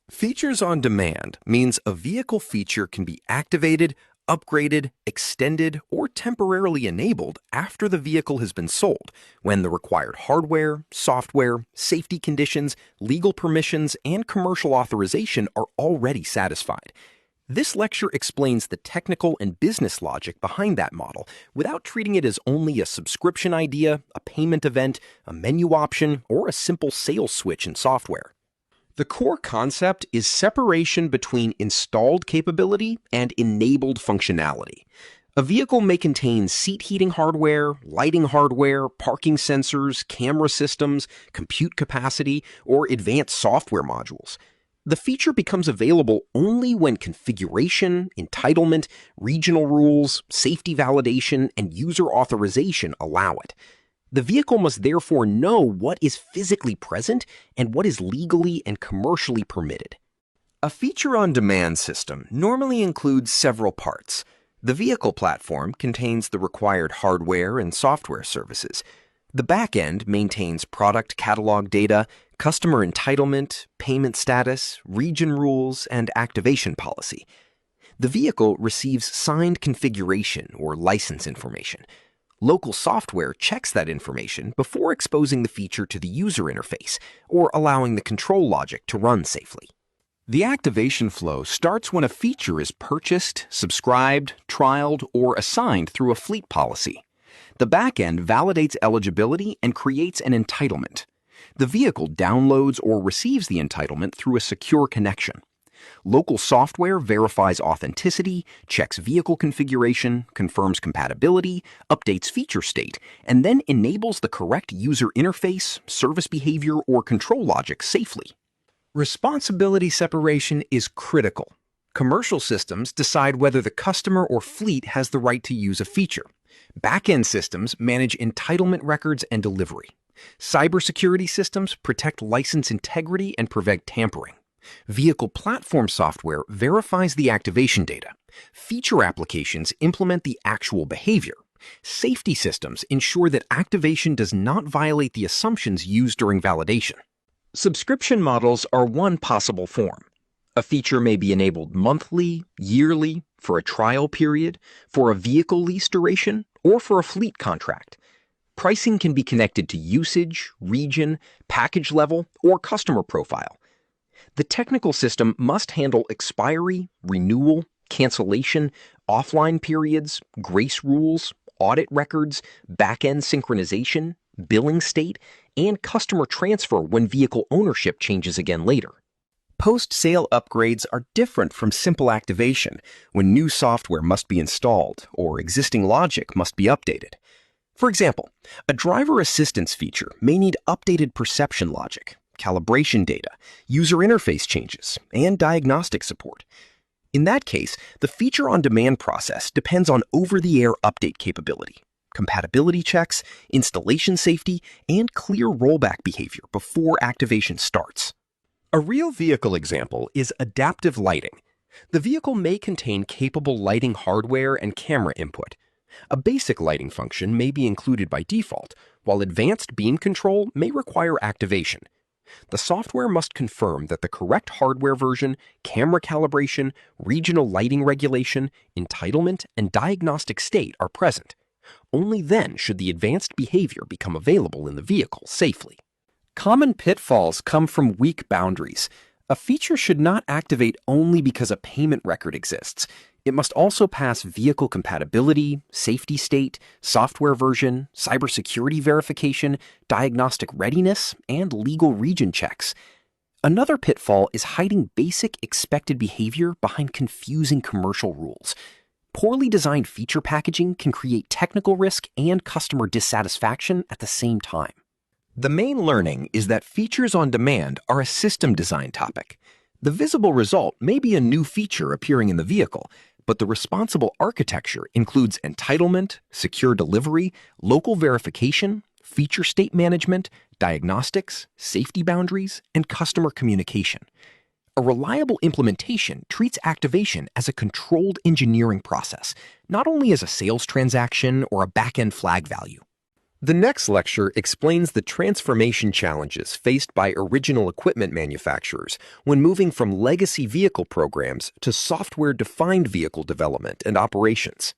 Features on demand means a vehicle feature can be activated, upgraded, extended, or temporarily enabled after the vehicle has been sold when the required hardware, software, safety conditions, legal permissions, and commercial authorization are already satisfied. This lecture explains the technical and business logic behind that model without treating it as only a subscription idea, a payment event, a menu option, or a simple sales switch in software. The core concept is separation between installed capability and enabled functionality. A vehicle may contain seat heating hardware, lighting hardware, parking sensors, camera systems, compute capacity, or advanced software modules. The feature becomes available only when configuration, entitlement, regional rules, safety validation, and user authorization allow it. The vehicle must therefore know what is physically present and what is legally and commercially permitted. A feature-on-demand system normally includes several parts. The vehicle platform contains the required hardware and software services. The back-end maintains product catalog data, customer entitlement, payment status, region rules, and activation policy. The vehicle receives signed configuration or license information. Local software checks that information before exposing the feature to the user interface or allowing the control logic to run safely. The activation flow starts when a feature is purchased, subscribed, trialed, or assigned through a fleet policy. The backend validates eligibility and creates an entitlement. The vehicle downloads or receives the entitlement through a secure connection. Local software verifies authenticity, checks vehicle configuration, confirms compatibility, updates feature state, and then enables the correct user interface, service behavior, or control logic safely. Responsibility separation is critical. Commercial systems decide whether the customer or fleet has the right to use a feature. Back-end systems manage entitlement records and delivery. Cybersecurity systems protect license integrity and prevent tampering. Vehicle platform software verifies the activation data. Feature applications implement the actual behavior. Safety systems ensure that activation does not violate the assumptions used during validation. Subscription models are one possible form. A feature may be enabled monthly, yearly, for a trial period, for a vehicle lease duration, or for a fleet contract. Pricing can be connected to usage, region, package level, or customer profile. The technical system must handle expiry, renewal, cancellation, offline periods, grace rules, audit records, back-end synchronization, billing state, and customer transfer when vehicle ownership changes again later. Post-sale upgrades are different from simple activation, when new software must be installed or existing logic must be updated. For example, a driver assistance feature may need updated perception logic, calibration data, user interface changes, and diagnostic support. In that case, the feature-on-demand process depends on over-the-air update capability, compatibility checks, installation safety, and clear rollback behavior before activation starts. A real vehicle example is adaptive lighting. The vehicle may contain capable lighting hardware and camera input. A basic lighting function may be included by default, while advanced beam control may require activation. The software must confirm that the correct hardware version, camera calibration, regional lighting regulation, entitlement, and diagnostic state are present. Only then should the advanced behavior become available in the vehicle safely. Common pitfalls come from weak boundaries. A feature should not activate only because a payment record exists. It must also pass vehicle compatibility, safety state, software version, cybersecurity verification, diagnostic readiness, and legal region checks. Another pitfall is hiding basic expected behavior behind confusing commercial rules. Poorly designed feature packaging can create technical risk and customer dissatisfaction at the same time. The main learning is that features on demand are a system design topic. The visible result may be a new feature appearing in the vehicle, but the responsible architecture includes entitlement, secure delivery, local verification, feature state management, diagnostics, safety boundaries, and customer communication. A reliable implementation treats activation as a controlled engineering process, not only as a sales transaction or a back-end flag value. The next lecture explains the transformation challenges faced by original equipment manufacturers when moving from legacy vehicle programs to software-defined vehicle development and operations.